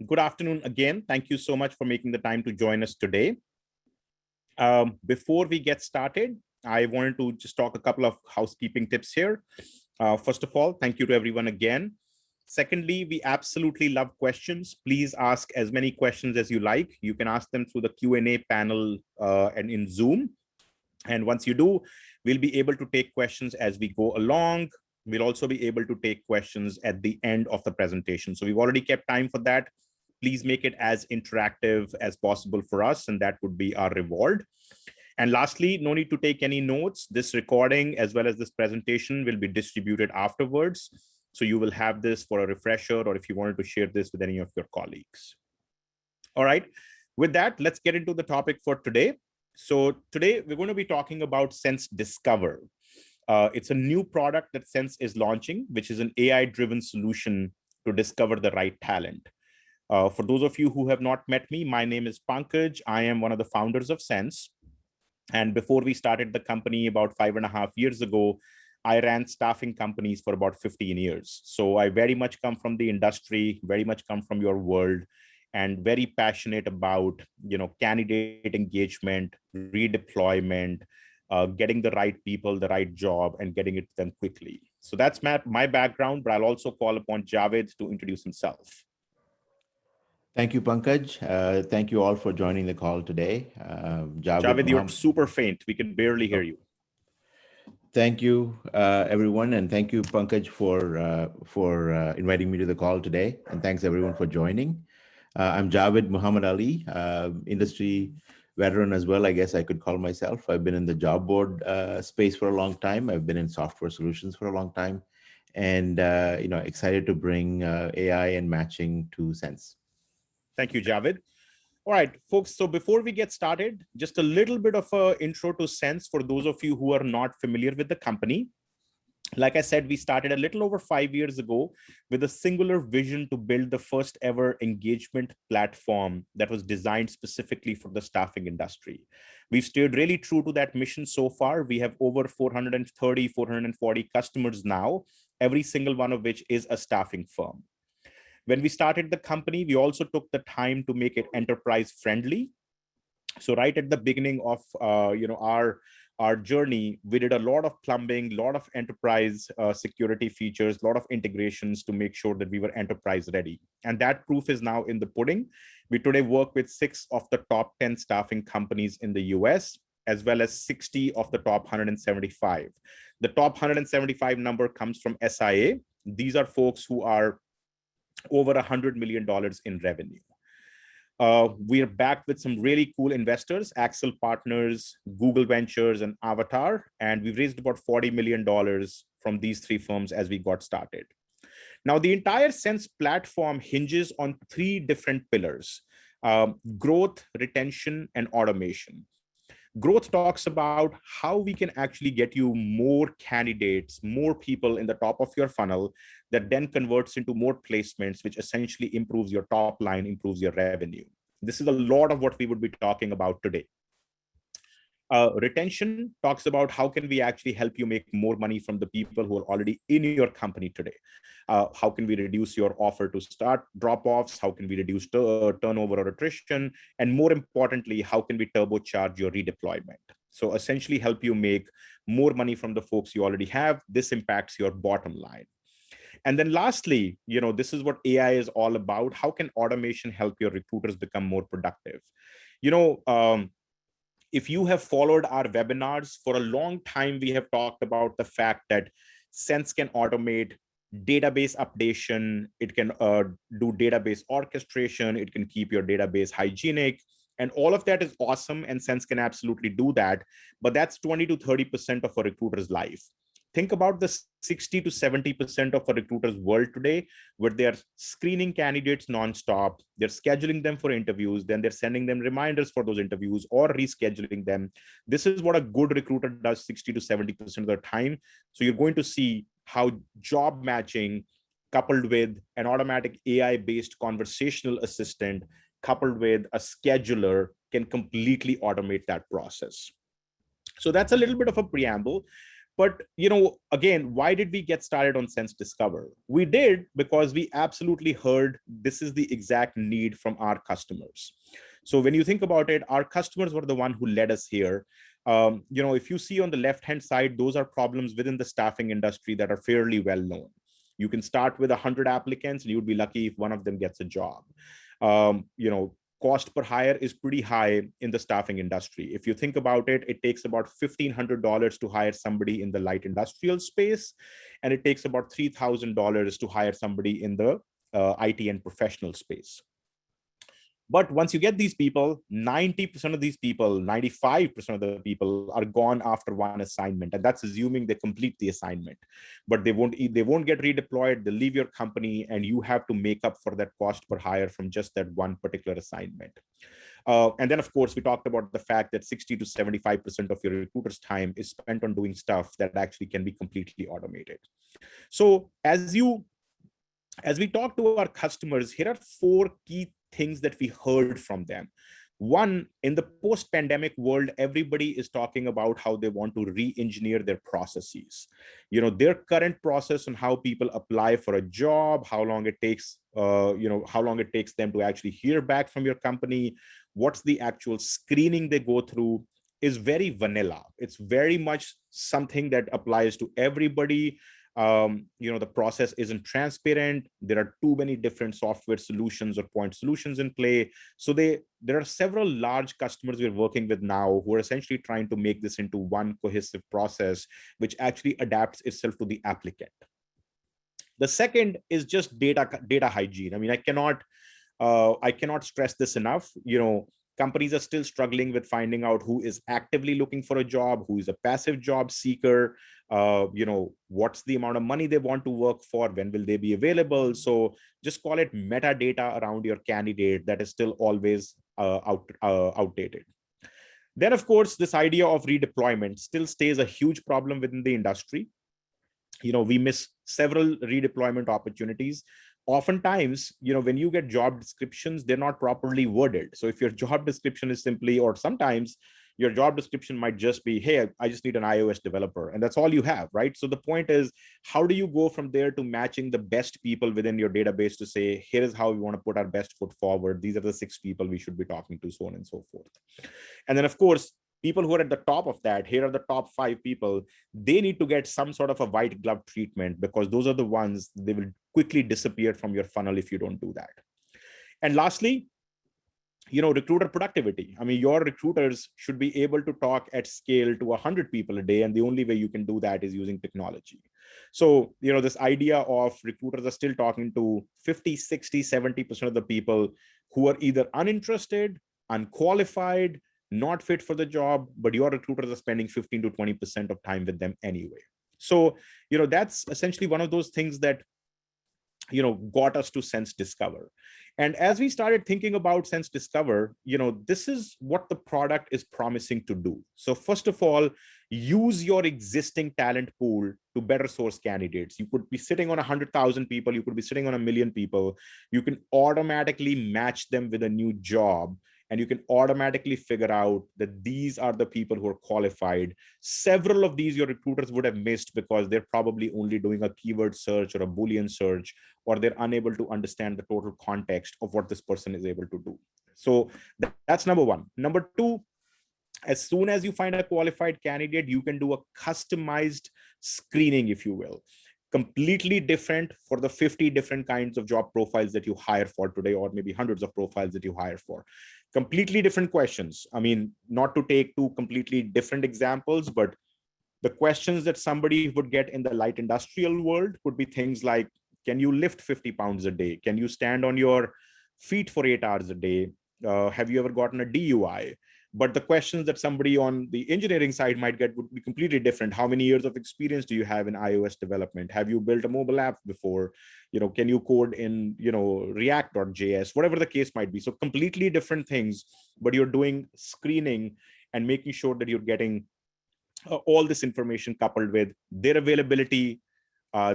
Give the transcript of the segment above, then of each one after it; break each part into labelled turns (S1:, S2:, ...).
S1: Good afternoon again. Thank you so much for making the time to join us today. Before we get started, I wanted to just talk a couple of housekeeping tips here. First of all, thank you to everyone again. Secondly, we absolutely love questions. Please ask as many questions as you like. You can ask them through the Q&A panel and in Zoom. And once you do, we'll be able to take questions as we go along. We'll also be able to take questions at the end of the presentation. So we've already kept time for that. Please make it as interactive as possible for us, and that would be our reward. And lastly, no need to take any notes. This recording as well as this presentation will be distributed afterwards. So you will have this for a refresher, or if you wanted to share this with any of your colleagues. All right, with that, let's get into the topic for today. So today we're going to be talking about Sense Discover. It's a new product that Sense is launching, which is an AI-driven solution to discover the right talent. For those of you who have not met me, my name is Pankaj. I am one of the founders of Sense. And before we started the company about 5.5 years ago, I ran staffing companies for about 15 years. So I very much come from the industry, very much come from your world, and very passionate about, candidate engagement, redeployment, getting the right people, the right job, and getting it to them quickly. So that's my background, but I'll also call upon Javed to introduce himself.
S2: Thank you, Pankaj. Thank you all for joining the call today.
S1: Javed, you're super faint. We can barely hear you.
S2: Thank you, everyone, and thank you, Pankaj, for inviting me to the call today. And thanks, everyone, for joining. I'm Javed Muhammad Ali, industry veteran as well, I guess I could call myself. I've been in the job board space for a long time. I've been in software solutions for a long time. And, excited to bring AI and matching to Sense.
S1: Thank you, Javed. All right, folks. So before we get started, just a little bit of an intro to Sense for those of you who are not familiar with the company. Like I said, we started a little over 5 years ago with a singular vision to build the first ever engagement platform that was designed specifically for the staffing industry. We've stayed really true to that mission so far. We have over 430, 440 customers now, every single one of which is a staffing firm. When we started the company, we also took the time to make it enterprise friendly. So right at the beginning of our journey, we did a lot of plumbing, a lot of enterprise security features, a lot of integrations to make sure that we were enterprise ready. And that proof is now in the pudding. We today work with 6 of the top 10 staffing companies in the US, as well as 60 of the top 175. The top 175 number comes from SIA. These are folks who are over $100 million in revenue. We are backed with some really cool investors, Axel Partners, Google Ventures, and Avatar, and we've raised about $40 million from these 3 firms as we got started. Now, the entire Sense platform hinges on 3 different pillars: growth, retention, and automation. Growth talks about how we can actually get you more candidates, more people in the top of your funnel that then converts into more placements, which essentially improves your top line, improves your revenue. This is a lot of what we would be talking about today. Retention talks about how can we actually help you make more money from the people who are already in your company today. How can we reduce your offer to start drop-offs? How can we reduce turnover or attrition? And more importantly, how can we turbocharge your redeployment? So essentially help you make more money from the folks you already have. This impacts your bottom line. And then lastly, this is what AI is all about. How can automation help your recruiters become more productive? If you have followed our webinars for a long time, we have talked about the fact that Sense can automate database updation. It can do database orchestration. It can keep your database hygienic. And all of that is awesome. And Sense can absolutely do that. But that's 20 to 30% of a recruiter's life. Think about the 60 to 70% of a recruiter's world today, where they're screening candidates nonstop, they're scheduling them for interviews, then they're sending them reminders for those interviews or rescheduling them. This is what a good recruiter does 60 to 70% of the time. So you're going to see how job matching coupled with an automatic AI-based conversational assistant coupled with a scheduler can completely automate that process. So that's a little bit of a preamble. But again, why did we get started on Sense Discover? We did because we absolutely heard this is the exact need from our customers. So when you think about it, our customers were the one who led us here. If you see on the left-hand side, those are problems within the staffing industry that are fairly well known. You can start with 100 applicants and you'd be lucky if one of them gets a job. Um, you know, Cost per hire is pretty high in the staffing industry. If you think about it, it takes about $1,500 to hire somebody in the light industrial space, and it takes about $3,000 to hire somebody in the IT and professional space. But once you get these people, 90% of these people, 95% of the people are gone after one assignment. And that's assuming they complete the assignment. But they won't get redeployed, they leave your company, and you have to make up for that cost per hire from just that one particular assignment. And then, of course, we talked about the fact that 60 to 75% of your recruiter's time is spent on doing stuff that actually can be completely automated. So as we talk to our customers, here are 4 key things that we heard from them. One, in the post-pandemic world, everybody is talking about how they want to re-engineer their processes. Their current process on how people apply for a job, how long it takes them to actually hear back from your company, what's the actual screening they go through, is very vanilla. It's very much something that applies to everybody. The process isn't transparent. There are too many different software solutions or point solutions in play. So there are several large customers we're working with now who are essentially trying to make this into one cohesive process, which actually adapts itself to the applicant. The second is just data hygiene. I mean, I cannot stress this enough. Companies are still struggling with finding out who is actively looking for a job, who is a passive job seeker, what's the amount of money they want to work for, when will they be available. So just call it metadata around your candidate that is still always outdated. Then, of course, this idea of redeployment still stays a huge problem within the industry. We miss several redeployment opportunities. Oftentimes, when you get job descriptions, they're not properly worded. So if your job description is simply, or sometimes your job description might just be, hey, I just need an iOS developer, and that's all you have, right? So the point is, how do you go from there to matching the best people within your database to say, here is how we want to put our best foot forward. These are the 6 people we should be talking to, so on and so forth. And then, of course, people who are at the top of that, here are the top 5 people, they need to get some sort of a white glove treatment, because those are the ones, they will quickly disappear from your funnel if you don't do that. And lastly, recruiter productivity. I mean, your recruiters should be able to talk at scale to 100 people a day, and the only way you can do that is using technology. So, this idea of recruiters are still talking to 50, 60, 70% of the people who are either uninterested, unqualified, not fit for the job, but your recruiters are spending 15 to 20% of time with them anyway. So, that's essentially one of those things that, got us to Sense Discover. And as we started thinking about Sense Discover, this is what the product is promising to do. So first of all, use your existing talent pool to better source candidates. You could be sitting on 100,000 people, you could be sitting on 1 million people. You can automatically match them with a new job, and you can automatically figure out that these are the people who are qualified. Several of these your recruiters would have missed because they're probably only doing a keyword search or a Boolean search, or they're unable to understand the total context of what this person is able to do. So that's number one. Number two, as soon as you find a qualified candidate, you can do a customized screening, if you will. Completely different for the 50 different kinds of job profiles that you hire for today, or maybe hundreds of profiles that you hire for. Completely different questions. I mean, not to take 2 completely different examples, but the questions that somebody would get in the light industrial world could be things like, can you lift 50 pounds a day? Can you stand on your feet for 8 hours a day? Have you ever gotten a DUI? But the questions that somebody on the engineering side might get would be completely different. How many years of experience do you have in iOS development? Have you built a mobile app before? Can you code in, React.js, whatever the case might be. So completely different things, but you're doing screening and making sure that you're getting all this information coupled with their availability,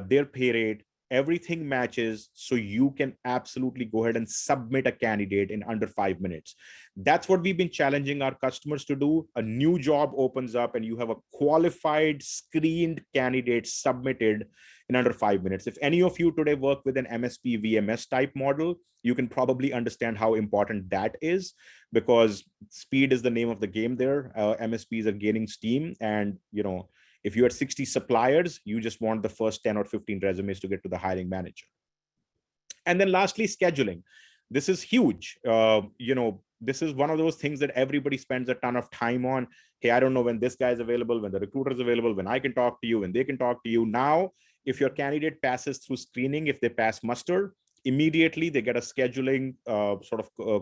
S1: their pay rate, everything matches, so you can absolutely go ahead and submit a candidate in under 5 minutes. That's what we've been challenging our customers to do. A new job opens up and you have a qualified screened candidate submitted in under 5 minutes. If any of you today work with an MSP VMS type model, you can probably understand how important that is, because speed is the name of the game there. MSPs are gaining steam, and if you had 60 suppliers, you just want the first 10 or 15 resumes to get to the hiring manager. And then lastly, scheduling. This is huge. This is one of those things that everybody spends a ton of time on. Hey, I don't know when this guy is available, when the recruiter is available, when I can talk to you, when they can talk to you. Now, if your candidate passes through screening, if they pass muster, immediately they get a scheduling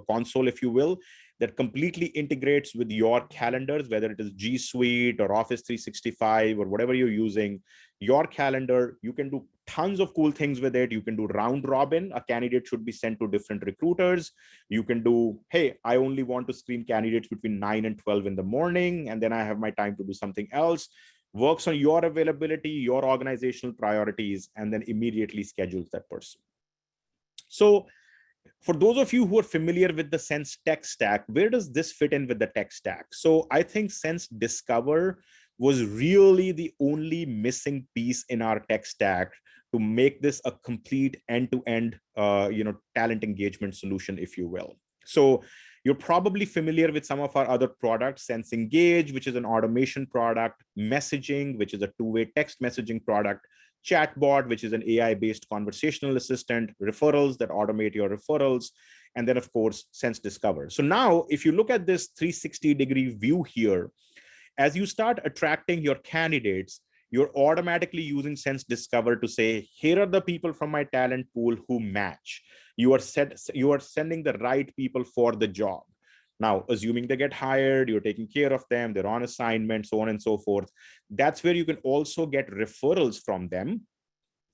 S1: console, if you will, that completely integrates with your calendars, whether it is G Suite or Office 365 or whatever you're using. Your calendar, you can do tons of cool things with it. You can do round robin. A candidate should be sent to different recruiters. You can do, hey, I only want to screen candidates between 9 and 12 in the morning, and then I have my time to do something else. Works on your availability, your organizational priorities, and then immediately schedules that person. So for those of you who are familiar with the Sense tech stack, where does this fit in with the tech stack? So I think Sense Discover was really the only missing piece in our tech stack to make this a complete end-to-end talent engagement solution, if you will. So you're probably familiar with some of our other products: Sense Engage, which is an automation product; Messaging, which is a two-way text messaging product; Chatbot, which is an AI-based conversational assistant; Referrals, that automate your referrals; and then, of course, Sense Discover. So now, if you look at this 360-degree view here, as you start attracting your candidates, you're automatically using Sense Discover to say, here are the people from my talent pool who match. You are sending the right people for the job. Now, assuming they get hired, you're taking care of them, they're on assignment, so on and so forth. That's where you can also get referrals from them.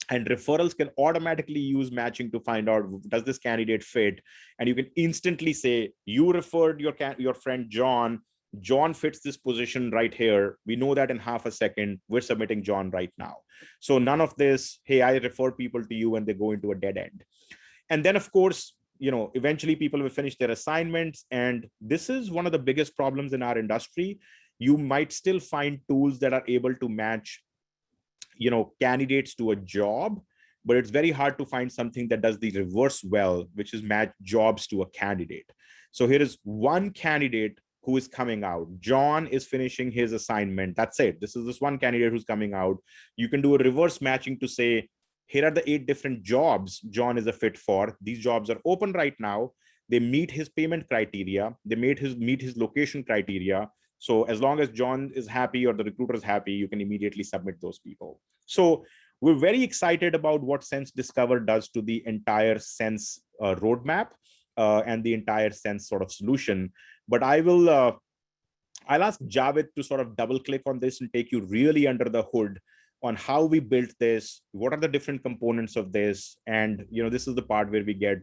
S1: And referrals can automatically use matching to find out, does this candidate fit? And you can instantly say, you referred your friend John. John fits this position right here. We know that in half a second. We're submitting John right now. So none of this, hey, I refer people to you and they go into a dead end. And then, of course, eventually people will finish their assignments. And this is one of the biggest problems in our industry. You might still find tools that are able to match candidates to a job, but it's very hard to find something that does the reverse well, which is match jobs to a candidate. So here is one candidate who is coming out. John is finishing his assignment. That's it. This is this one candidate who's coming out. You can do a reverse matching to say, here are the 8 different jobs John is a fit for. These jobs are open right now. They meet his payment criteria. They meet his location criteria. So as long as John is happy or the recruiter is happy, you can immediately submit those people. So we're very excited about what Sense Discover does to the entire Sense roadmap and the entire Sense sort of solution. But I'll ask Javed to sort of double click on this and take you really under the hood on how we built this, what are the different components of this, and this is the part where we get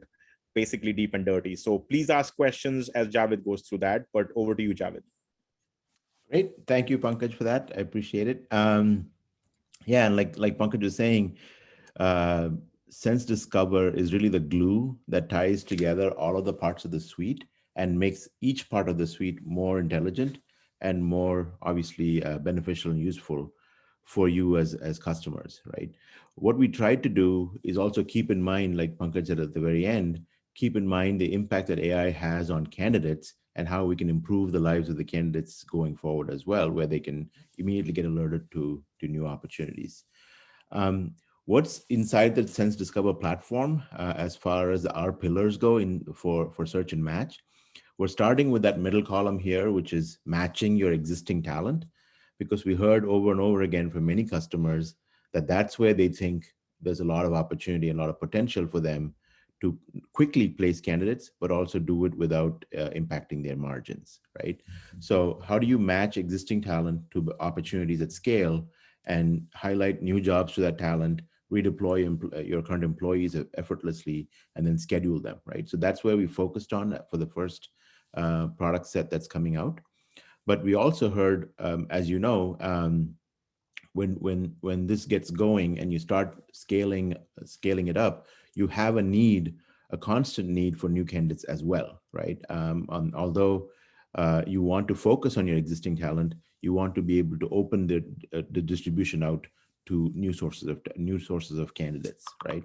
S1: basically deep and dirty. So please ask questions as Javed goes through that. But over to you, Javed.
S2: Great. Thank you, Pankaj, for that. I appreciate it. Yeah, and like Pankaj was saying, Sense Discover is really the glue that ties together all of the parts of the suite and makes each part of the suite more intelligent and more obviously beneficial and useful for you as customers, right? What we tried to do is also keep in mind, like Pankaj said at the very end, keep in mind the impact that AI has on candidates and how we can improve the lives of the candidates going forward as well, where they can immediately get alerted to new opportunities. What's inside the Sense Discover platform as far as our pillars go for search and match? We're starting with that middle column here, which is matching your existing talent, because we heard over and over again from many customers that that's where they think there's a lot of opportunity and a lot of potential for them to quickly place candidates, but also do it without impacting their margins, right? So how do you match existing talent to opportunities at scale and highlight new jobs to that talent, redeploy your current employees effortlessly, and then schedule them, right? So that's where we focused on for the first product set that's coming out. But we also heard, as you know, when this gets going and you start scaling it up, you have a constant need for new candidates as well, right? Although you want to focus on your existing talent, you want to be able to open the distribution out to new sources of candidates, right?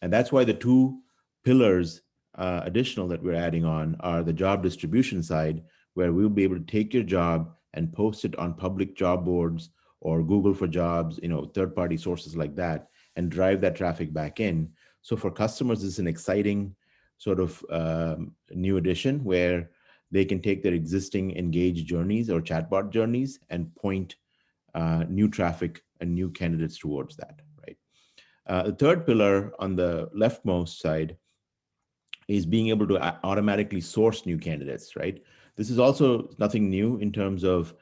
S2: And that's why the two pillars additional that we're adding on are the job distribution side, where we'll be able to take your job and post it on public job boards or Google for Jobs, third-party sources like that, and drive that traffic back in. So for customers, this is an exciting sort of new addition where they can take their existing engaged journeys or chatbot journeys and point new traffic and new candidates towards that, right? The third pillar on the leftmost side is being able to automatically source new candidates, right? This is also nothing new in terms of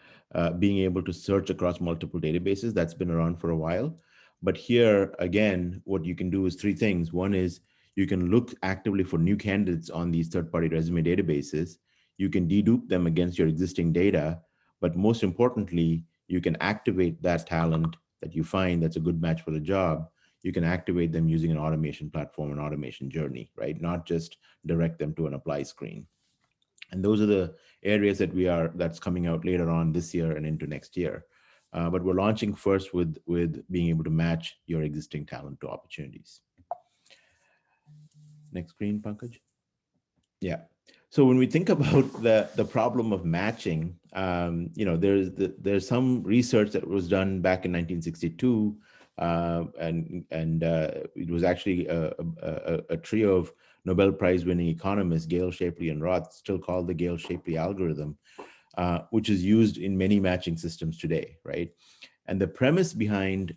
S2: being able to search across multiple databases. That's been around for a while. But here, again, what you can do is three things. One is you can look actively for new candidates on these third-party resume databases. You can dedupe them against your existing data. But most importantly, you can activate that talent that you find that's a good match for the job. You can activate them using an automation platform and automation journey, right? Not just direct them to an apply screen. And those are the areas that's coming out later on this year and into next year. But we're launching first with being able to match your existing talent to opportunities. Next screen, Pankaj. Yeah. So when we think about the problem of matching, there's some research that was done back in 1962, and it was actually a trio of Nobel Prize-winning economists, Gale, Shapley, and Roth, still called the Gale-Shapley algorithm, which is used in many matching systems today, right? And the premise behind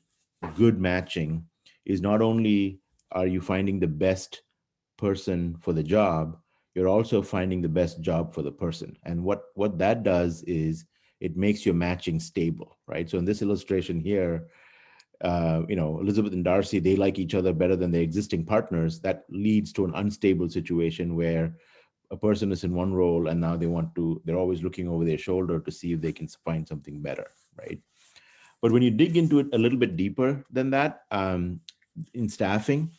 S2: good matching is not only are you finding the best person for the job, you're also finding the best job for the person. And what that does is it makes your matching stable, right? So in this illustration here, Elizabeth and Darcy, they like each other better than their existing partners. That leads to an unstable situation where a person is in one role and now they're always looking over their shoulder to see if they can find something better, right? But when you dig into it a little bit deeper than that, in staffing,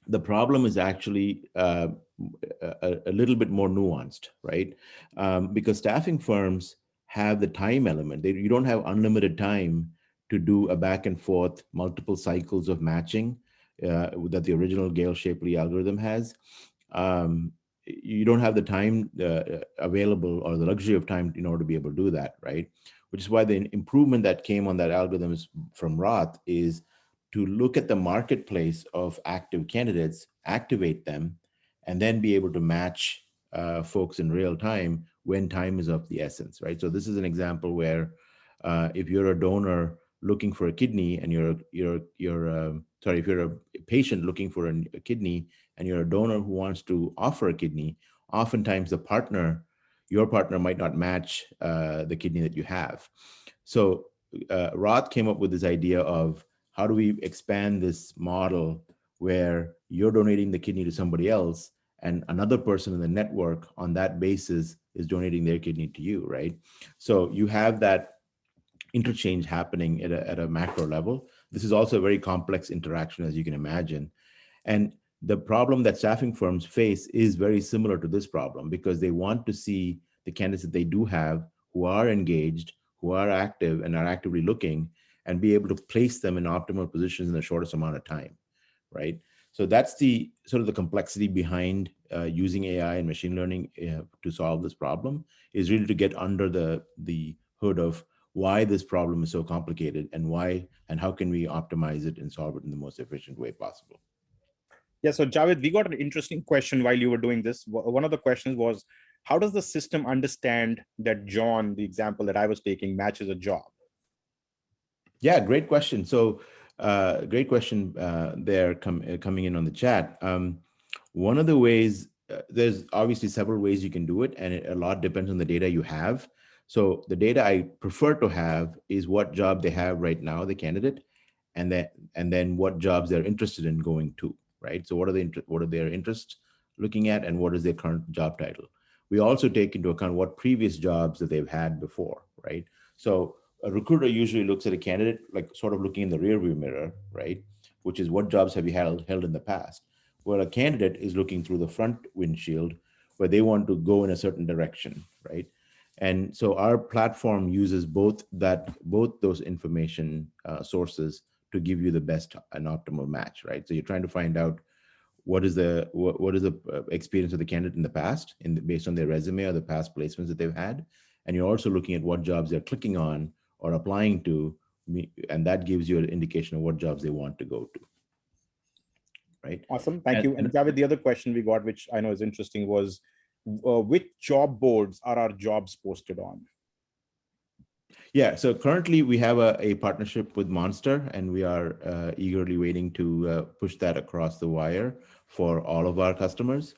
S2: the problem is actually a little bit more nuanced, right? Because staffing firms have the time element. You don't have unlimited time to do a back and forth, multiple cycles of matching that the original Gale-Shapley algorithm has. You don't have the time available or the luxury of time in order to be able to do that, right? Which is why the improvement that came on that algorithm from Roth is to look at the marketplace of active candidates, activate them, and then be able to match folks in real time when time is of the essence, right? So this is an example where if you're a donor looking for a kidney and if you're a patient looking for a kidney and you're a donor who wants to offer a kidney, oftentimes your partner might not match the kidney that you have. So Roth came up with this idea of how do we expand this model where you're donating the kidney to somebody else and another person in the network on that basis is donating their kidney to you, right? So you have that interchange happening at a macro level. This is also a very complex interaction, as you can imagine. And the problem that staffing firms face is very similar to this problem because they want to see the candidates that they do have who are engaged, who are active and are actively looking, and be able to place them in optimal positions in the shortest amount of time, right? So that's the sort of the complexity behind using AI and machine learning to solve this problem, is really to get under the hood of why this problem is so complicated and how can we optimize it and solve it in the most efficient way possible.
S1: Yeah, so Javed, we got an interesting question while you were doing this. One of the questions was, how does the system understand that John, the example that I was taking, matches a job?
S2: Yeah, great question. So great question there coming in on the chat. One of the ways, there's obviously several ways you can do it, and a lot depends on the data you have. So the data I prefer to have is what job they have right now, the candidate, and then what jobs they're interested in going to, right? So what are their interests looking at, and what is their current job title? We also take into account what previous jobs that they've had before, right? So a recruiter usually looks at a candidate like sort of looking in the rearview mirror, right? Which is what jobs have you held in the past. Where a candidate is looking through the front windshield, where they want to go in a certain direction, right? And so our platform uses both those information sources to give you the best and optimal match, right? So you're trying to find out what is the experience of the candidate in the past, based on their resume or the past placements that they've had, and you're also looking at what jobs they're clicking on or applying to, and that gives you an indication of what jobs they want to go to, right?
S1: Awesome. Thank
S2: And,
S1: you. And
S2: and
S1: Javed, the other question we got, which I know is interesting, was which job boards are our jobs posted on?
S2: yeah, so currently we have a partnership with Monster, and we are eagerly waiting to push that across the wire for all of our customers.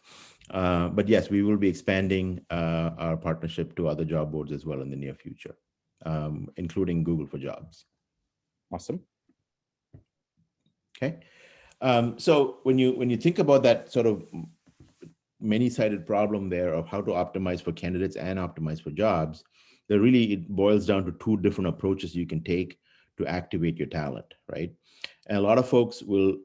S2: But yes, we will be expanding our partnership to other job boards as well in the near future, including Google for Jobs.
S1: Awesome.
S2: Okay. So when you think about that sort of many-sided problem there of how to optimize for candidates and optimize for jobs, it boils down to two different approaches you can take to activate your talent, right? And a lot of folks will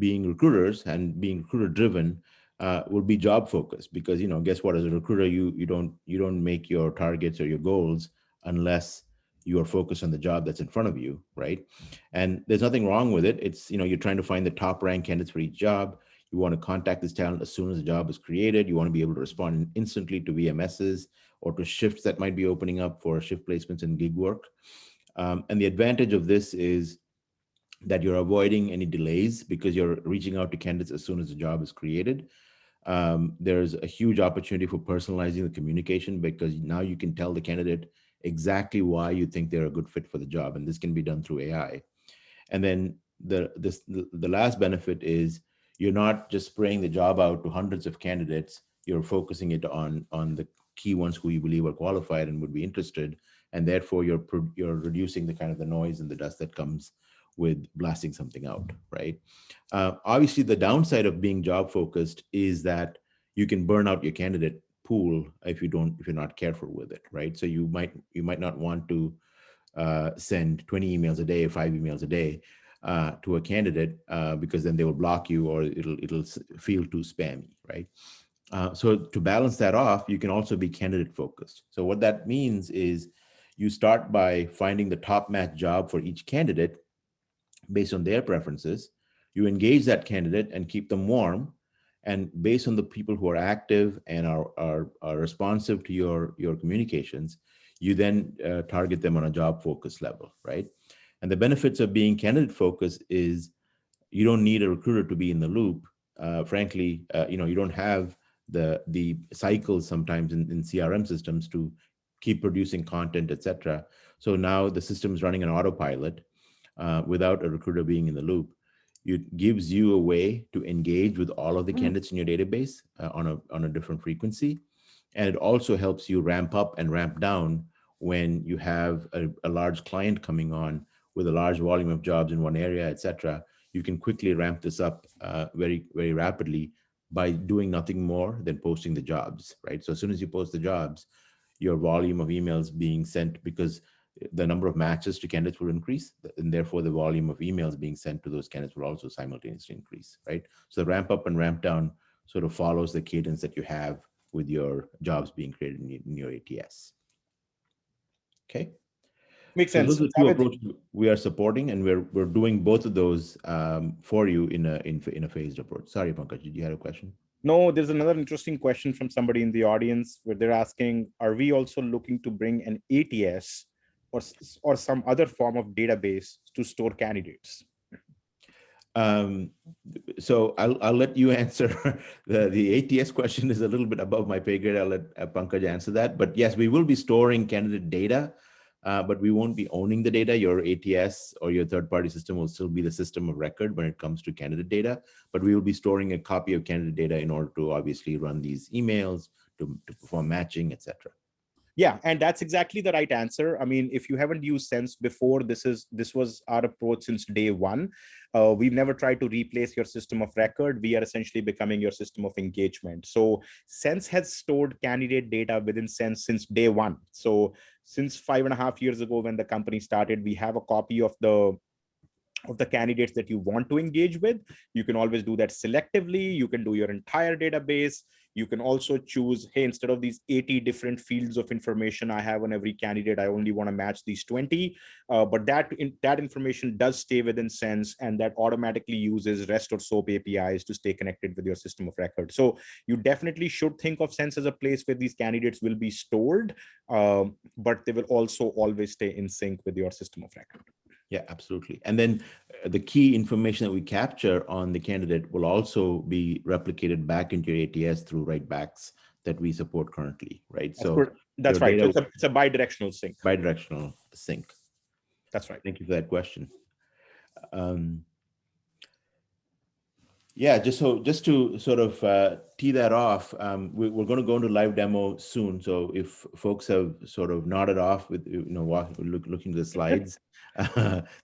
S2: being recruiters and being recruiter driven will be job focused, because guess what, as a recruiter you don't make your targets or your goals unless you are focused on the job that's in front of you, right? And there's nothing wrong with it. It's you're trying to find the top ranked candidates for each job. You want to contact this talent as soon as the job is created. You want to be able to respond instantly to VMSs or to shifts that might be opening up for shift placements and gig work. And the advantage of this is that you're avoiding any delays because you're reaching out to candidates as soon as the job is created. There's a huge opportunity for personalizing the communication, because now you can tell the candidate exactly why you think they're a good fit for the job. And this can be done through AI. And then the last benefit is you're not just spraying the job out to hundreds of candidates. You're focusing it on the key ones who you believe are qualified and would be interested. And therefore you're reducing the kind of the noise and the dust that comes with blasting something out, right? Obviously, the downside of being job focused is that you can burn out your candidate pool if you're not careful with it, right? So you might not want to send 20 emails a day, 5 emails a day to a candidate because then they will block you, or it'll feel too spammy, right? So to balance that off, you can also be candidate focused. So what that means is you start by finding the top match job for each candidate based on their preferences. You engage that candidate and keep them warm. And based on the people who are active and are responsive to your communications, you then target them on a job focus level, right? And the benefits of being candidate focused is you don't need a recruiter to be in the loop. Frankly, you don't have the cycles sometimes in CRM systems to keep producing content, et cetera. So now the system is running an autopilot without a recruiter being in the loop. It gives you a way to engage with all of the candidates in your database on a different frequency. And it also helps you ramp up and ramp down when you have a large client coming on with a large volume of jobs in one area, et cetera. You can quickly ramp this up very, very rapidly by doing nothing more than posting the jobs, right? So as soon as you post the jobs, your volume of emails being sent, because the number of matches to candidates will increase, and therefore the volume of emails being sent to those candidates will also simultaneously increase, right? So the ramp up and ramp down sort of follows the cadence that you have with your jobs being created in your ATS. Okay.
S1: Makes
S2: So
S1: sense.
S2: those are two approaches we are supporting, and we're doing both of those for you in a phased approach. Sorry, Pankaj, did you have a question?
S1: No, there's another interesting question from somebody in the audience where they're asking, are we also looking to bring an ATS or some other form of database to store candidates?
S2: So I'll let you answer. The ATS question is a little bit above my pay grade. I'll let Pankaj answer that. But yes, we will be storing candidate data, but we won't be owning the data. Your ATS or your third-party system will still be the system of record when it comes to candidate data, but we will be storing a copy of candidate data in order to obviously run these emails, to perform matching, etc.
S1: Yeah, and that's exactly the right answer. I mean, if you haven't used Sense before, this was our approach since day one. We've never tried to replace your system of record. We are essentially becoming your system of engagement. So Sense has stored candidate data within Sense since day one. So since 5.5 years ago, when the company started, we have a copy of the candidates that you want to engage with. You can always do that selectively. You can do your entire database. You can also choose, hey, instead of these 80 different fields of information I have on every candidate, I only want to match these 20. But that information does stay within Sense, and that automatically uses REST or SOAP APIs to stay connected with your system of record. So you definitely should think of Sense as a place where these candidates will be stored, but they will also always stay in sync with your system of record.
S2: Yeah, absolutely. And then the key information that we capture on the candidate will also be replicated back into your ATS through writebacks that we support currently, right?
S1: That's right. So it's a bi-directional sync.
S2: Bi-directional sync.
S1: That's right.
S2: Thank you for that question. Yeah, just to sort of tee that off, we're going to go into live demo soon. So if folks have sort of nodded off with looking at the slides,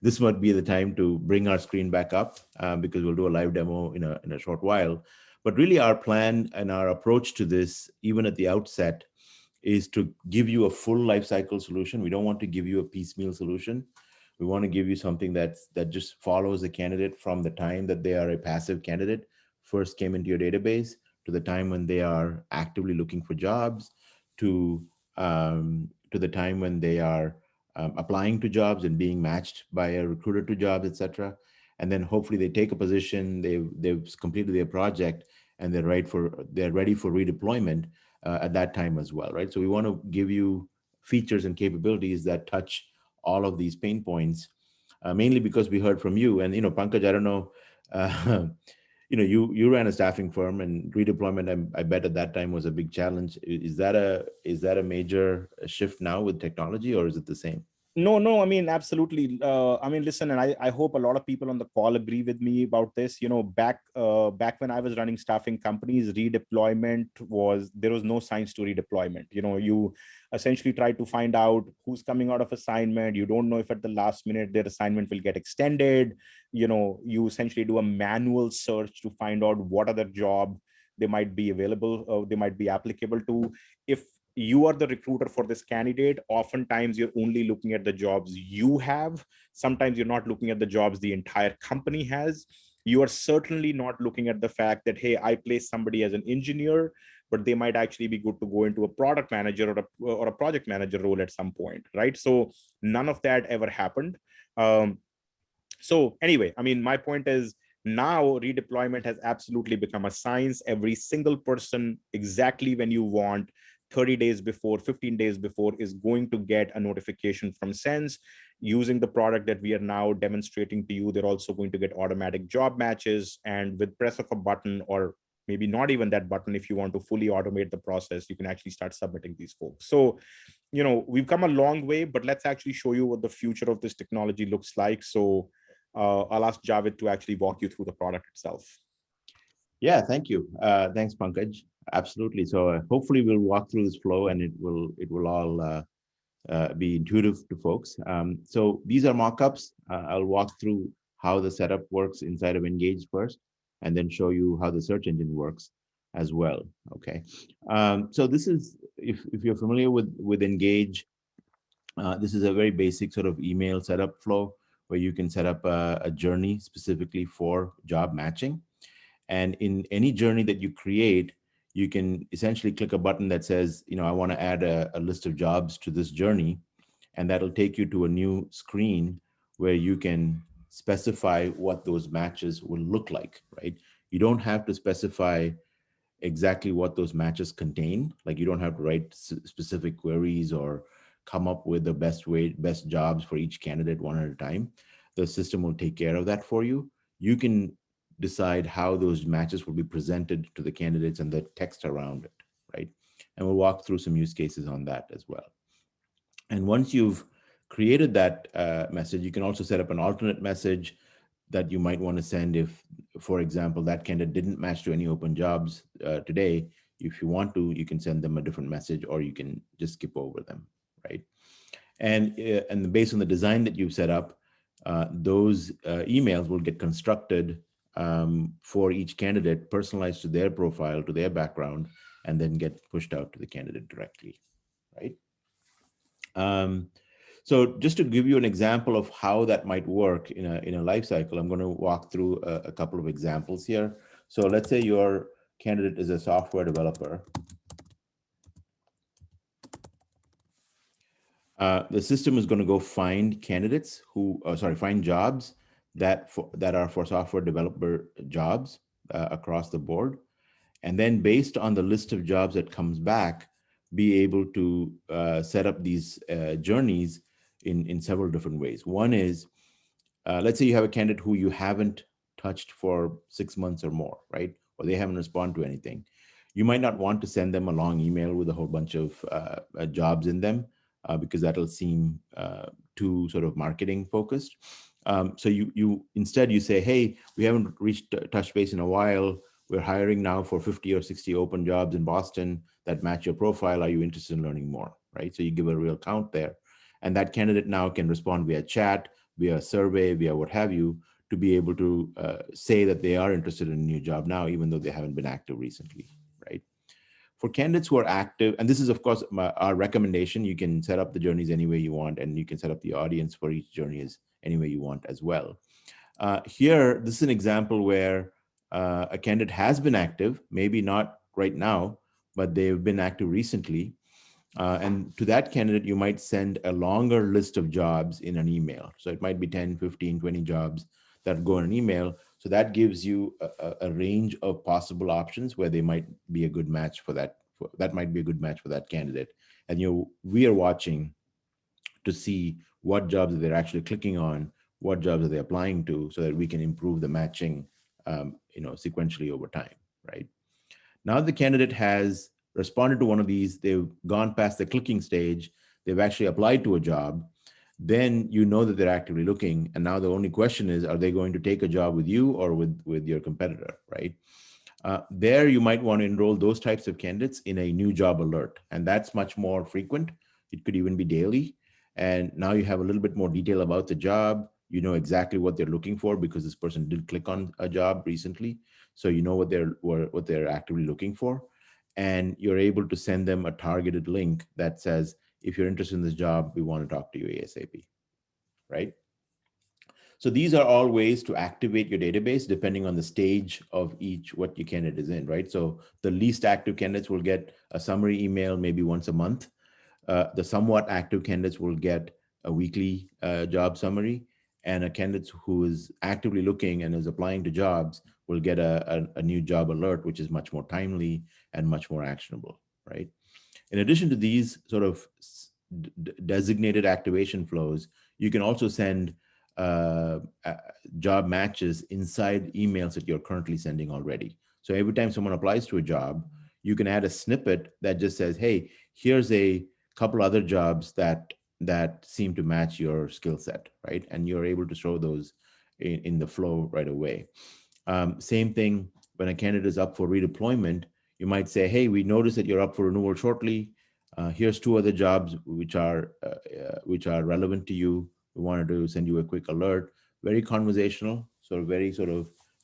S2: this might be the time to bring our screen back up because we'll do a live demo in a short while. But really, our plan and our approach to this, even at the outset, is to give you a full lifecycle solution. We don't want to give you a piecemeal solution. We want to give you something that just follows the candidate from the time that they are a passive candidate, first came into your database, to the time when they are actively looking for jobs, to the time when they are applying to jobs and being matched by a recruiter to jobs, etc. And then hopefully they take a position, they've completed their project, and they're ready for redeployment at that time as well, right? So we want to give you features and capabilities that touch all of these pain points, mainly because we heard from you. And Pankaj, I don't know, you ran a staffing firm, and redeployment, I bet at that time was a big challenge. Is that a major shift now with technology, or is it the same?
S1: No, I mean, absolutely. I mean, listen, and I hope a lot of people on the call agree with me about this. Back when I was running staffing companies, there was no science to redeployment. You essentially try to find out who's coming out of assignment. You don't know if at the last minute their assignment will get extended. You essentially do a manual search to find out what other job they might be available, they might be applicable to. If you are the recruiter for this candidate, oftentimes you're only looking at the jobs you have. Sometimes you're not looking at the jobs the entire company has. You are certainly not looking at the fact that, hey, I place somebody as an engineer, but they might actually be good to go into a product manager or a project manager role at some point, right? So none of that ever happened. So anyway, I mean, my point is, now redeployment has absolutely become a science. Every single person, exactly when you want, 30 days before, 15 days before, is going to get a notification from Sense. Using the product that we are now demonstrating to you, they're also going to get automatic job matches. And with press of a button, or maybe not even that button, if you want to fully automate the process, you can actually start submitting these folks. So, we've come a long way, but let's actually show you what the future of this technology looks like. So I'll ask Javed to actually walk you through the product itself.
S2: Yeah, thank you. Thanks, Pankaj. Absolutely. So hopefully we'll walk through this flow, and it will all be intuitive to folks. So these are mockups. I'll walk through how the setup works inside of Engage first, and then show you how the search engine works as well. Okay. So this is, if you're familiar with Engage, this is a very basic sort of email setup flow where you can set up a journey specifically for job matching. And in any journey that you create, you can essentially click a button that says, I want to add a list of jobs to this journey. And that'll take you to a new screen where you can specify what those matches will look like, right? You don't have to specify exactly what those matches contain. Like, you don't have to write specific queries or come up with the best jobs for each candidate one at a time. The system will take care of that for you. You can decide how those matches will be presented to the candidates and the text around it, right? And we'll walk through some use cases on that as well. And once you've created that message, you can also set up an alternate message that you might want to send if, for example, that candidate didn't match to any open jobs today. If you want to, you can send them a different message, or you can just skip over them, right? And based on the design that you've set up, those emails will get constructed for each candidate, personalized to their profile, to their background, and then get pushed out to the candidate directly, right? So just to give you an example of how that might work in a life cycle, I'm going to walk through a couple of examples here. So let's say your candidate is a software developer. The system is going to go find candidates who, find jobs that are for software developer jobs across the board. And then based on the list of jobs that comes back, be able to set up these journeys in several different ways. One is, let's say you have a candidate who you haven't touched for 6 months or more, right? Or they haven't responded to anything. You might not want to send them a long email with a whole bunch of jobs in them, because that'll seem too sort of marketing focused. So you instead you say, hey, we haven't reached touch base in a while. We're hiring now for 50 or 60 open jobs in Boston that match your profile. Are you interested in learning more, right? So you give a real count there. And that candidate now can respond via chat, via survey, via what have you, to be able to say that they are interested in a new job now, even though they haven't been active recently, right? For candidates who are active, and this is, of course, our recommendation, you can set up the journeys any way you want, and you can set up the audience for each journey as any way you want as well. Here, this is an example where a candidate has been active, maybe not right now, but they've been active recently. And to that candidate, you might send a longer list of jobs in an email. So it might be 10, 15, 20 jobs that go in an email. So that gives you a range of possible options where they might be a good match for that. That might be a good match for that candidate. And we are watching to see what jobs they're actually clicking on, what jobs are they applying to, so that we can improve the matching, sequentially over time, right? Now the candidate has responded to one of these, they've gone past the clicking stage, they've actually applied to a job, then you know that they're actively looking. And now the only question is, are they going to take a job with you or with your competitor, right? There you might want to enroll those types of candidates in a new job alert. And that's much more frequent. It could even be daily. And now you have a little bit more detail about the job. You know exactly what they're looking for because this person did click on a job recently. So you know what they're actively looking for. And you're able to send them a targeted link that says, if you're interested in this job, we want to talk to you ASAP, right? So these are all ways to activate your database depending on the stage of what your candidate is in, right? So the least active candidates will get a summary email maybe once a month. The somewhat active candidates will get a weekly job summary, and a candidate who is actively looking and is applying to jobs will get a new job alert, which is much more timely and much more actionable, right? In addition to these sort of designated activation flows, you can also send job matches inside emails that you're currently sending already. So every time someone applies to a job, you can add a snippet that just says, hey, here's a couple other jobs that seem to match your skill set, right? And you're able to show those in the flow right away. Same thing when a candidate is up for redeployment, you might say, hey, we noticed that you're up for renewal shortly. Here's two other jobs which are relevant to you. We wanted to send you a quick alert. Very conversational, very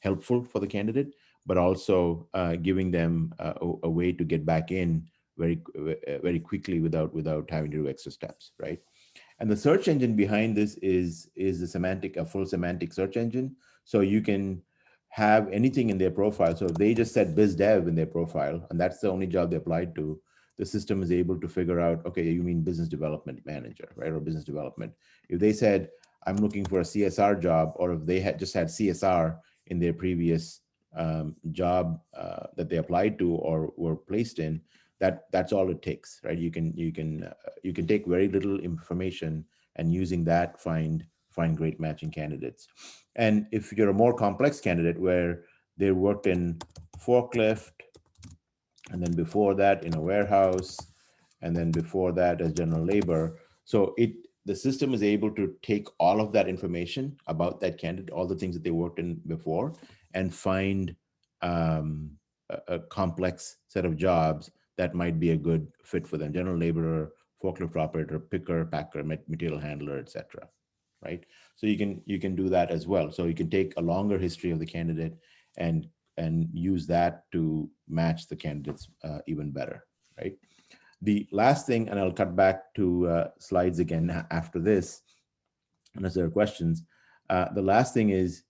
S2: helpful for the candidate, but also giving them a way to get back in very quickly without having to do extra steps, right? And the search engine behind this is a full semantic search engine. So you can have anything in their profile. So if they just said biz dev in their profile, and that's the only job they applied to, the system is able to figure out, okay, you mean business development manager, right? Or business development. If they said, I'm looking for a CSR job, or if they had just had CSR in their previous job that they applied to or were placed in, that's all it takes, right? You can take very little information and using that find great matching candidates. And if you're a more complex candidate where they worked in forklift, and then before that in a warehouse, and then before that as general labor, so the system is able to take all of that information about that candidate, all the things that they worked in before, and find a complex set of jobs that might be a good fit for them: general laborer, forklift operator, picker, packer, material handler, etc. Right? So you can do that as well. So you can take a longer history of the candidate and use that to match the candidates even better. Right? The last thing, and I'll cut back to slides again after this, unless there are questions. The last thing is,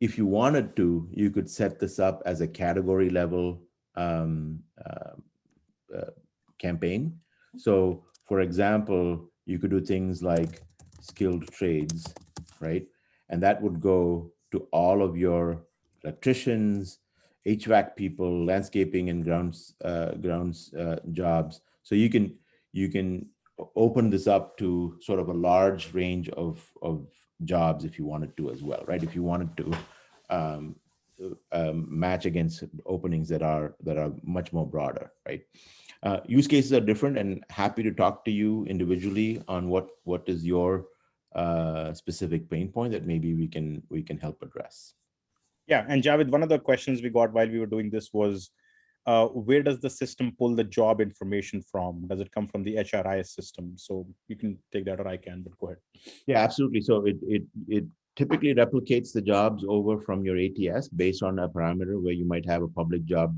S2: if you wanted to, you could set this up as a category level campaign. So, for example, you could do things like skilled trades, right? And that would go to all of your electricians, HVAC people, landscaping and grounds jobs. So you can open this up to sort of a large range of jobs if you wanted to as well, right? If you wanted to match against openings that are much more broader, right? Use cases are different, and happy to talk to you individually on what is your specific pain point that maybe we can help address.
S1: Yeah, and Javed, one of the questions we got while we were doing this was, where does the system pull the job information from? Does it come from the HRIS system? So you can take that, or I can, but go ahead.
S2: Yeah, absolutely. So it typically replicates the jobs over from your ATS based on a parameter where you might have a public job,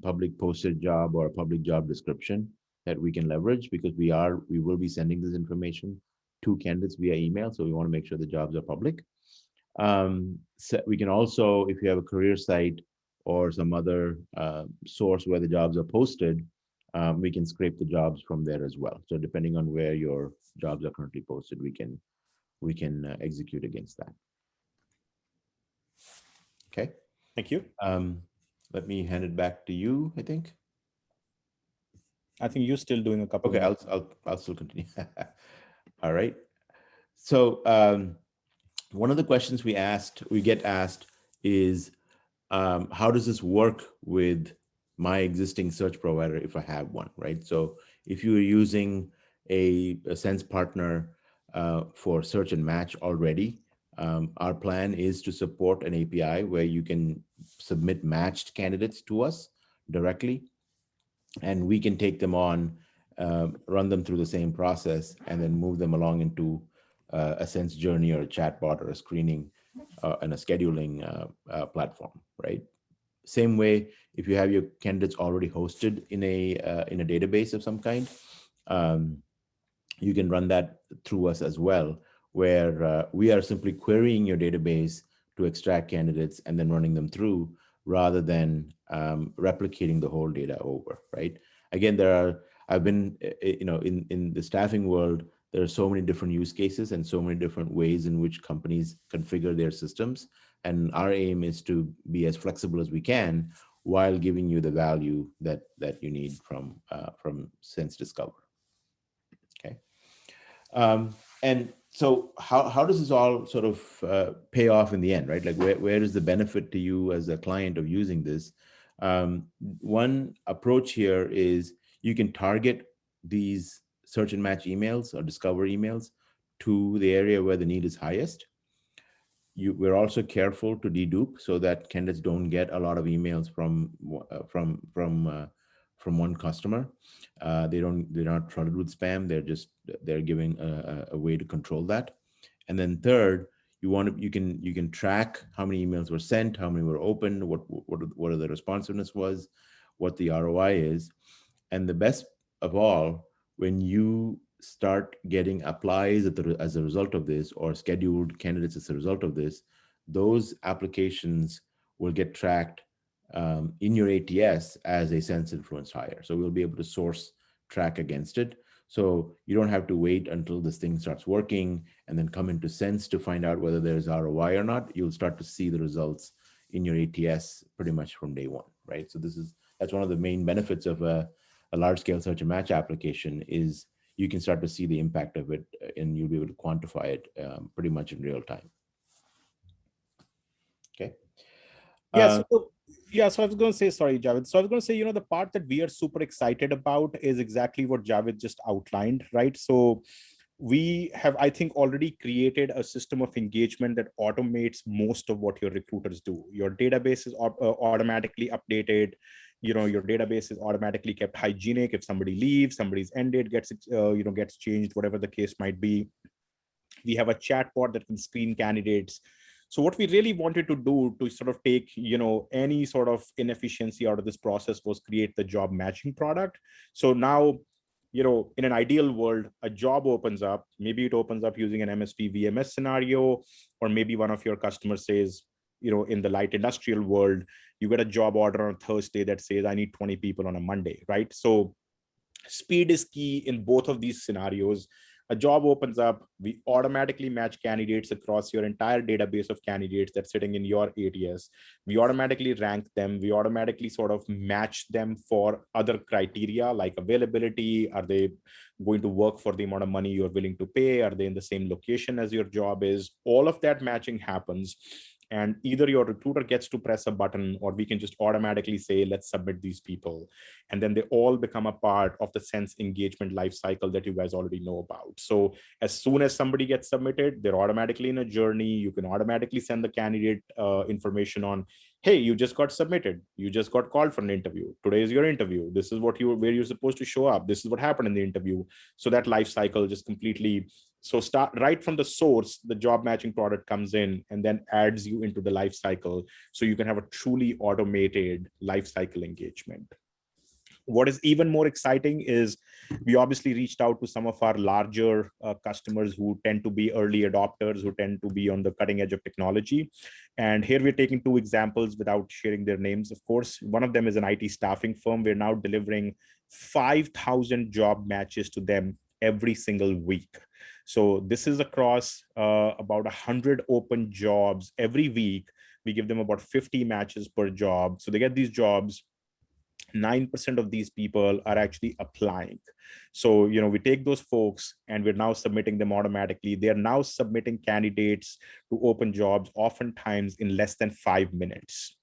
S2: public posted job, or a public job description that we can leverage, because we will be sending this information to candidates via email. So we want to make sure the jobs are public. So we can also, if you have a career site or some other source where the jobs are posted, we can scrape the jobs from there as well. So depending on where your jobs are currently posted, we can execute against that. Okay.
S1: Thank you.
S2: Let me hand it back to you, I think.
S1: I think you're still doing a couple.
S2: Okay, I'll still continue. All right. So one of the questions we get asked is, how does this work with my existing search provider if I have one, right? So if you're using a Sense partner for search and match already, our plan is to support an API where you can submit matched candidates to us directly, and we can take them on, run them through the same process, and then move them along into a Sense journey or a chatbot or a screening and a scheduling platform, right? Same way, if you have your candidates already hosted in a database of some kind, you can run that through us as well, where we are simply querying your database to extract candidates and then running them through, rather than replicating the whole data over, right? Again, I've been, in the staffing world, there are so many different use cases and so many different ways in which companies configure their systems. And our aim is to be as flexible as we can while giving you the value that you need from Sense Discover. Okay. And so how does this all sort of pay off in the end, right? Like where is the benefit to you as a client of using this? One approach here is you can target these search and match emails or discover emails to the area where the need is highest. We're also careful to dedupe so that candidates don't get a lot of emails from one customer. They're not flooded with spam. They're giving a way to control that. And then third, you can track how many emails were sent, how many were opened, what the responsiveness was, what the ROI is. And the best of all, when you start getting applies as a result of this, or scheduled candidates as a result of this, those applications will get tracked in your ATS as a Sense influenced hire. So we'll be able to source track against it. So you don't have to wait until this thing starts working and then come into Sense to find out whether there's ROI or not. You'll start to see the results in your ATS pretty much from day one, right? So that's one of the main benefits of a large-scale search and match application, is you can start to see the impact of it, and you'll be able to quantify it pretty much in real time. Okay.
S1: So I was going to say, sorry, Javed. So I was going to say, the part that we are super excited about is exactly what Javed just outlined, right? So we have, I think, already created a system of engagement that automates most of what your recruiters do. Your database is automatically updated. Your database is automatically kept hygienic. If somebody leaves, somebody's end date gets changed, whatever the case might be. We have a chatbot that can screen candidates. So what we really wanted to do to sort of take any sort of inefficiency out of this process was create the job matching product. So now, in an ideal world, a job opens up. Maybe it opens up using an MSP VMS scenario, or maybe one of your customers says, in the light industrial world, you get a job order on Thursday that says, I need 20 people on a Monday, right? So speed is key in both of these scenarios. A job opens up, we automatically match candidates across your entire database of candidates that's sitting in your ATS. We automatically rank them. We automatically sort of match them for other criteria like availability. Are they going to work for the amount of money you're willing to pay? Are they in the same location as your job is? All of that matching happens. And either your recruiter gets to press a button, or we can just automatically say, let's submit these people. And then they all become a part of the Sense engagement lifecycle that you guys already know about. So as soon as somebody gets submitted, they're automatically in a journey. You can automatically send the candidate information on, hey, you just got submitted. You just got called for an interview. Today is your interview. This is where you're supposed to show up. This is what happened in the interview. So that life cycle just completely. So start right from the source, the job matching product comes in and then adds you into the life cycle. So you can have a truly automated life cycle engagement. What is even more exciting is we obviously reached out to some of our larger customers who tend to be early adopters, who tend to be on the cutting edge of technology. And here we're taking two examples without sharing their names, of course. One of them is an IT staffing firm. We're now delivering 5,000 job matches to them every single week. So this is across about 100 open jobs every week. We give them about 50 matches per job. So they get these jobs. 9% of these people are actually applying. So, we take those folks and we're now submitting them automatically. They're now submitting candidates to open jobs, oftentimes in less than 5 minutes.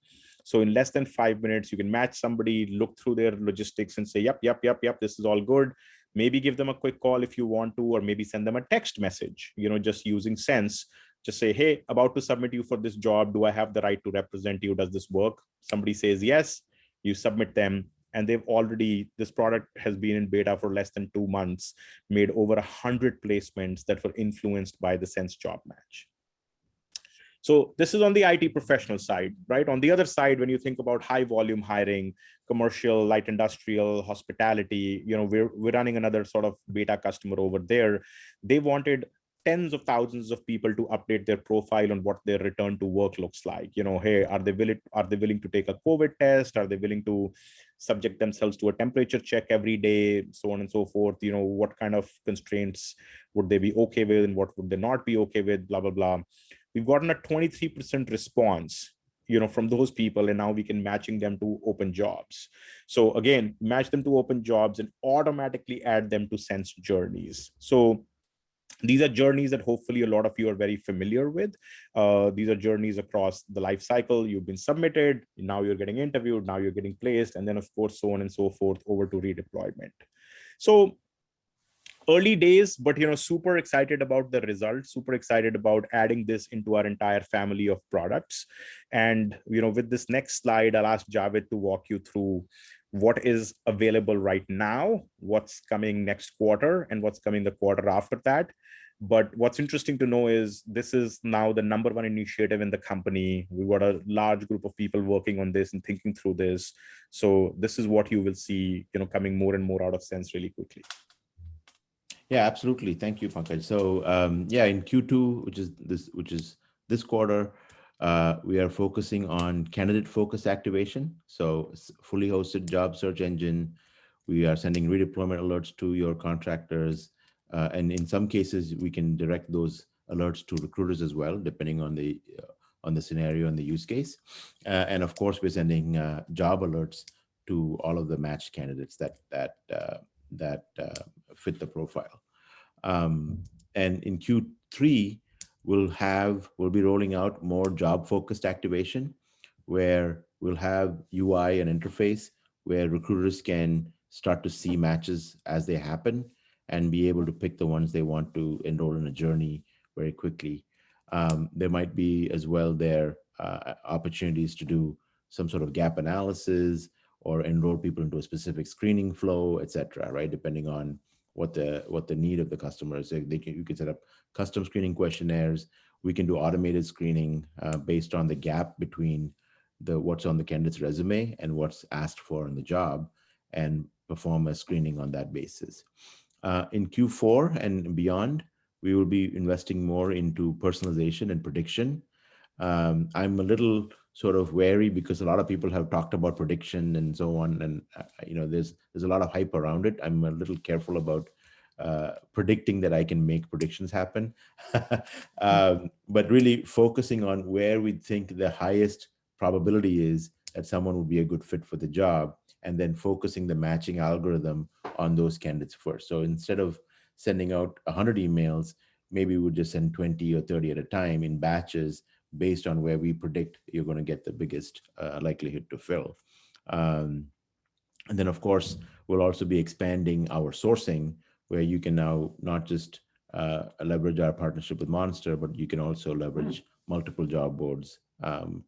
S1: So in less than 5 minutes, you can match somebody, look through their logistics and say, yep, this is all good. Maybe give them a quick call if you want to, or maybe send them a text message, just using Sense. Just say, hey, about to submit you for this job. Do I have the right to represent you? Does this work? Somebody says yes. You submit them, and this product has been in beta for less than 2 months, made over 100 placements that were influenced by the Sense job match. So this is on the IT professional side, right? On the other side, when you think about high volume hiring, commercial, light industrial, hospitality, we're running another sort of beta customer over there. They wanted tens of thousands of people to update their profile on what their return to work looks like. Hey, are they willing to take a COVID test? Are they willing to subject themselves to a temperature check every day, so on and so forth? What kind of constraints would they be okay with and what would they not be okay with, blah, blah, blah. We've gotten a 23% response from those people, and now we can matching them to open jobs. So again, match them to open jobs and automatically add them to Sense journeys. So these are journeys that hopefully a lot of you are very familiar with. These are journeys across the life cycle. You've been submitted, now you're getting interviewed, now you're getting placed, and then of course, so on and so forth over to redeployment. So early days, but super excited about the results, super excited about adding this into our entire family of products. And with this next slide, I'll ask Javed to walk you through what is available right now, what's coming next quarter, and what's coming the quarter after that. But what's interesting to know is this is now the number one initiative in the company. We've got a large group of people working on this and thinking through this. So this is what you will see, coming more and more out of Sense really quickly.
S2: Yeah, absolutely. Thank you, Pankaj. So in Q2, which is this quarter, we are focusing on candidate focused activation. So fully hosted job search engine. We are sending redeployment alerts to your contractors. And in some cases, we can direct those alerts to recruiters as well, depending on the scenario and the use case. And of course, we're sending job alerts to all of the matched candidates that fit the profile. And in Q3, we'll be rolling out more job-focused activation, where we'll have UI and interface where recruiters can start to see matches as they happen, and be able to pick the ones they want to enroll in a journey very quickly. There might be as well opportunities to do some sort of gap analysis or enroll people into a specific screening flow, et cetera, right? Depending on what the need of the customer is. You can set up custom screening questionnaires. We can do automated screening based on the gap between what's on the candidate's resume and what's asked for in the job, and perform a screening on that basis. In Q4 and beyond, we will be investing more into personalization and prediction. I'm a little sort of wary because a lot of people have talked about prediction and so on, and there's a lot of hype around it. I'm a little careful about predicting that I can make predictions happen, but really focusing on where we think the highest probability is that someone will be a good fit for the job, and then focusing the matching algorithm on those candidates first. So instead of sending out 100 emails, maybe we'll just send 20 or 30 at a time in batches based on where we predict you're going to get the biggest likelihood to fill. And then, of course, we'll also be expanding our sourcing, where you can now not just leverage our partnership with Monster, but you can also leverage multiple job boards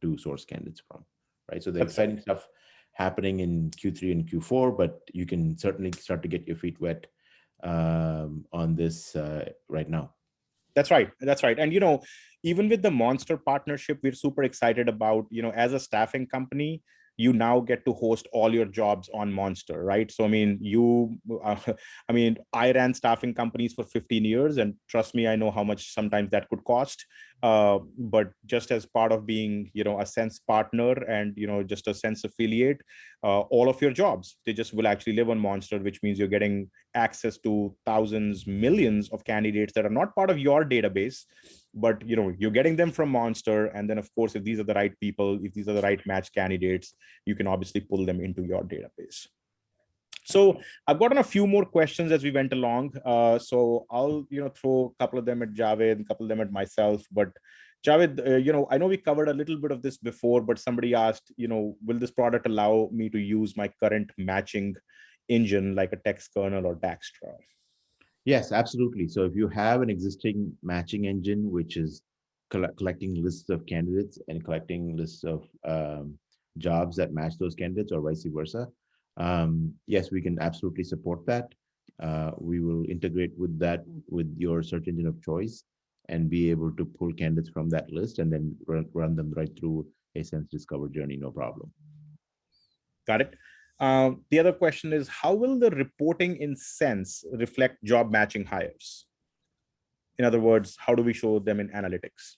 S2: to source candidates from, right? So the exciting stuff happening in Q3 and Q4, but you can certainly start to get your feet wet on this right now.
S1: That's right. That's right. And, even with the Monster partnership, we're super excited about, as a staffing company, you now get to host all your jobs on Monster, right? So, I ran staffing companies for 15 years, and trust me, I know how much sometimes that could cost. But just as part of being, a Sense partner and, just a Sense affiliate, all of your jobs, they just will actually live on Monster, which means you're getting access to thousands, millions of candidates that are not part of your database, but you're getting them from Monster. And then, of course, if these are the right people, if these are the right match candidates, you can obviously pull them into your database. So I've gotten a few more questions as we went along. So I'll throw a couple of them at Javed, a couple of them at myself. But Javed, I know we covered a little bit of this before, but somebody asked, will this product allow me to use my current matching engine like a text kernel or Dijkstra?
S2: Yes, absolutely. So if you have an existing matching engine, which is collecting lists of candidates and collecting lists of jobs that match those candidates, or vice versa, yes, we can absolutely support that. We will integrate with that with your search engine of choice and be able to pull candidates from that list and then run them right through a Sense Discover journey, no problem.
S1: Got it. The other question is, how will the reporting in Sense reflect job matching hires? In other words, how do we show them in analytics?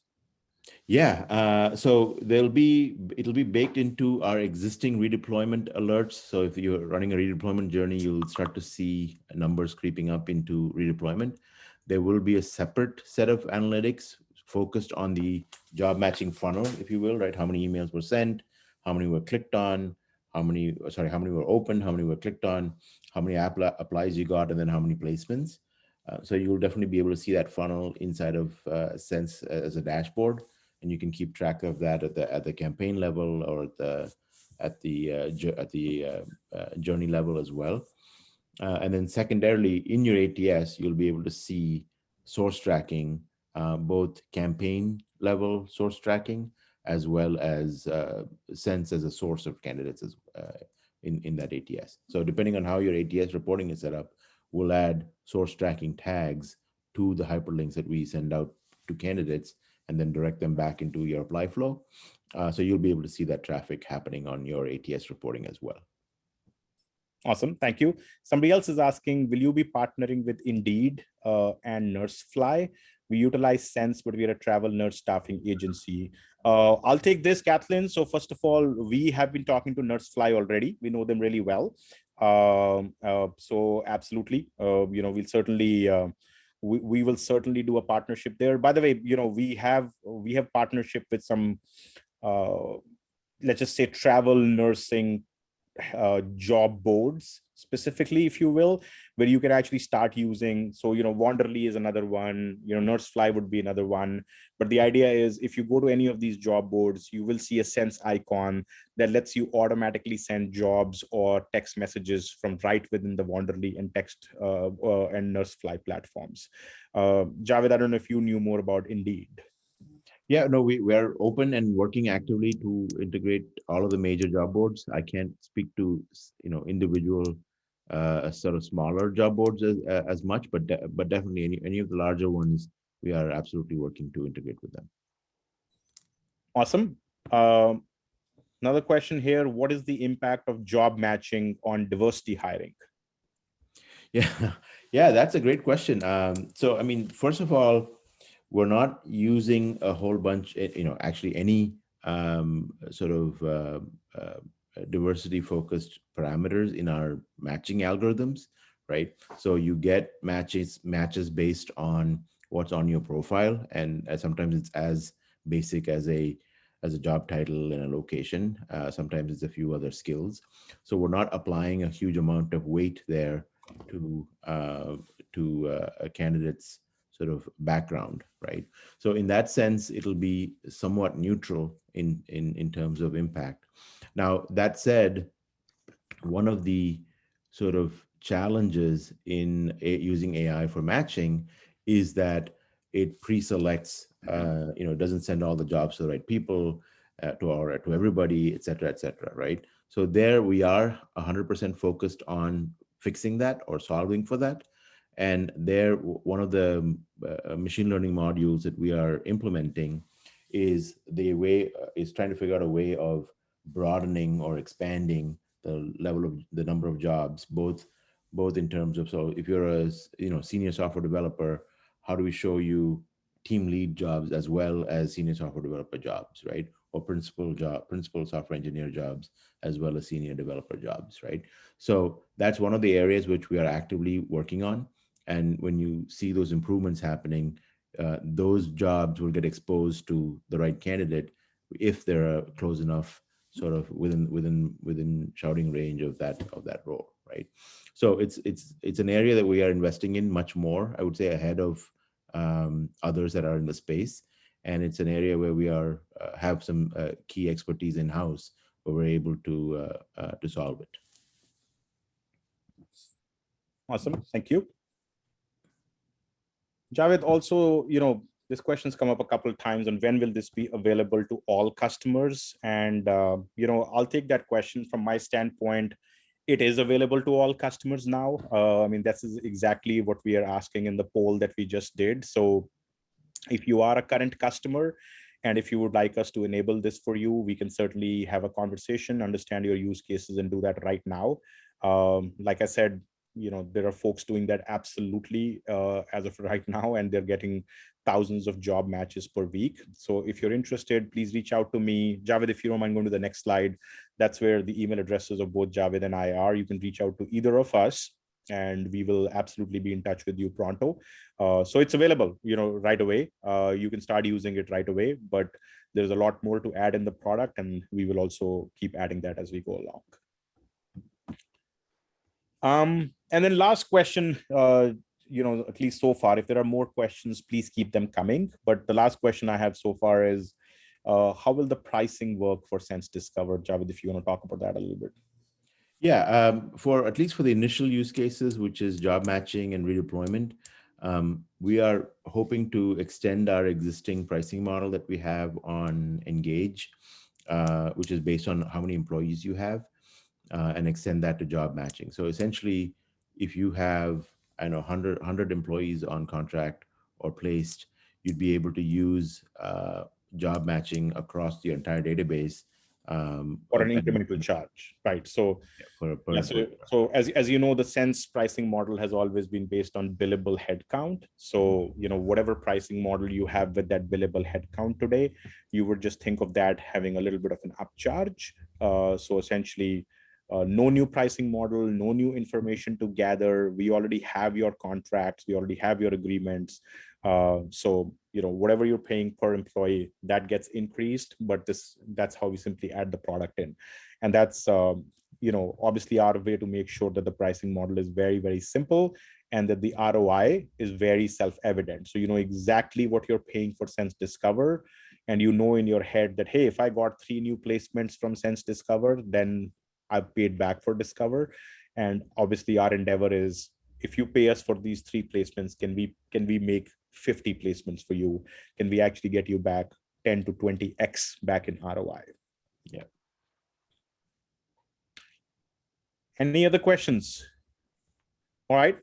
S2: Yeah, so it'll be baked into our existing redeployment alerts. So if you're running a redeployment journey, you'll start to see numbers creeping up into redeployment. There will be a separate set of analytics focused on the job matching funnel, if you will, right? How many emails were sent, how many were clicked on, how many were opened, how many were clicked on, how many applies you got, and then how many placements. So you'll definitely be able to see that funnel inside of Sense as a dashboard, and you can keep track of that at the campaign level or at the journey level as well. And then secondarily, in your ATS, you'll be able to see source tracking, both campaign level source tracking, as well as Sense as a source of candidates in that ATS. So depending on how your ATS reporting is set up, we'll add source tracking tags to the hyperlinks that we send out to candidates and then direct them back into your apply flow. So you'll be able to see that traffic happening on your ATS reporting as well.
S1: Awesome. Thank you. Somebody else is asking, will you be partnering with Indeed and NurseFly? We utilize Sense, but we are a travel nurse staffing agency. I'll take this, Kathleen. So first of all, we have been talking to NurseFly already. We know them really well. So absolutely, we'll certainly we will certainly do a partnership there. By the way, we have partnership with some let's just say travel nursing job boards specifically, if you will, where you can actually start using. So, Wanderly is another one, Nursefly would be another one. But the idea is, if you go to any of these job boards, you will see a sense icon that lets you automatically send jobs or text messages from right within the Wanderly and text and Nursefly platforms. Javed, I don't know if you knew more about Indeed.
S2: Yeah, no, we are open and working actively to integrate all of the major job boards. I can't speak to individual sort of smaller job boards as much, but but definitely any of the larger ones, we are absolutely working to integrate with them.
S1: Awesome. Another question here: what is the impact of job matching on diversity hiring?
S2: Yeah, yeah, that's a great question. So, I mean, first of all, we're not using a whole bunch, actually any sort of diversity focused parameters in our matching algorithms, right? So you get matches based on what's on your profile, and sometimes it's as basic as a job title and a location. Sometimes it's a few other skills. So we're not applying a huge amount of weight there to a candidate's sort of background, right? So in that sense, it'll be somewhat neutral in terms of impact. Now, that said, one of the sort of challenges in using AI for matching is that it pre-selects, doesn't send all the jobs to the right people, to everybody, et cetera, right? So there we are 100% focused on fixing that or solving for that. And there, one of the machine learning modules that we are implementing is trying to figure out a way of broadening or expanding the level of the number of jobs, both in terms of, so if you're a senior software developer, how do we show you team lead jobs as well as senior software developer jobs, right? Or principal software engineer jobs as well as senior developer jobs, right? So that's one of the areas which we are actively working on. And when you see those improvements happening, those jobs will get exposed to the right candidate if they're close enough, sort of within shouting range of that role, right? So it's an area that we are investing in much more, I would say, ahead of others that are in the space, and it's an area where we are have some key expertise in house where we're able to solve it.
S1: Awesome, thank you. Javed, also, this question's come up a couple of times on when will this be available to all customers? And, I'll take that question. From my standpoint, it is available to all customers now. I mean, that's exactly what we are asking in the poll that we just did. So if you are a current customer, and if you would like us to enable this for you, we can certainly have a conversation, understand your use cases, and do that right now. Like I said, there are folks doing that absolutely as of right now, and they're getting thousands of job matches per week. So if you're interested, please reach out to me. Javed, if you don't mind going to the next slide, that's where the email addresses of both Javed and I are. You can reach out to either of us, and we will absolutely be in touch with you pronto. So it's available, right away. You can start using it right away, but there's a lot more to add in the product, and we will also keep adding that as we go along. And then last question, at least so far, if there are more questions, please keep them coming. But the last question I have so far is, how will the pricing work for Sense Discover? Javed, if you want to talk about that a little bit.
S2: Yeah, for at least for the initial use cases, which is job matching and redeployment, we are hoping to extend our existing pricing model that we have on Engage, which is based on how many employees you have, and extend that to job matching. So essentially, if you have, 100 employees on contract or placed, you'd be able to use job matching across the entire database.
S1: Or an incremental charge, right? So, so as you know, the Sense pricing model has always been based on billable headcount. So, whatever pricing model you have with that billable headcount today, you would just think of that having a little bit of an upcharge. So essentially, no new pricing model, no new information to gather. We already have your contracts, we already have your agreements. So whatever you're paying per employee, that gets increased, but that's how we simply add the product in. And that's obviously our way to make sure that the pricing model is very, very simple and that the ROI is very self-evident. So you know exactly what you're paying for Sense Discover, and you know in your head that, hey, if I got 3 new placements from Sense Discover, then I've paid back for Discover. And obviously our endeavor is, if you pay us for these 3 placements, can we make 50 placements for you? Can we actually get you back 10 to 20x back in ROI?
S2: Yeah.
S1: Any other questions? All right.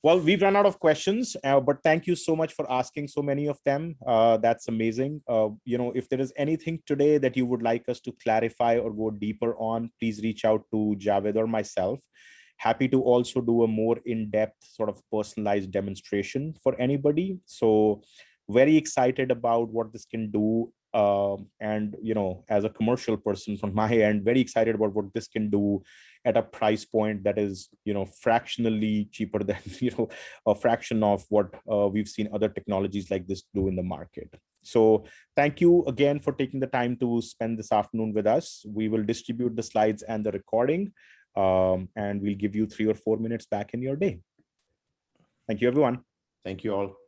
S1: Well, we've run out of questions, but thank you so much for asking so many of them. That's amazing. If there is anything today that you would like us to clarify or go deeper on, please reach out to Javed or myself. Happy to also do a more in-depth sort of personalized demonstration for anybody. So very excited about what this can do. And as a commercial person from my end, very excited about what this can do at a price point that is fractionally cheaper than a fraction of what we've seen other technologies like this do in the market. So thank you again for taking the time to spend this afternoon with us. We will distribute the slides and the recording, and we'll give you 3 or 4 minutes back in your day. Thank you, everyone.
S2: Thank you all.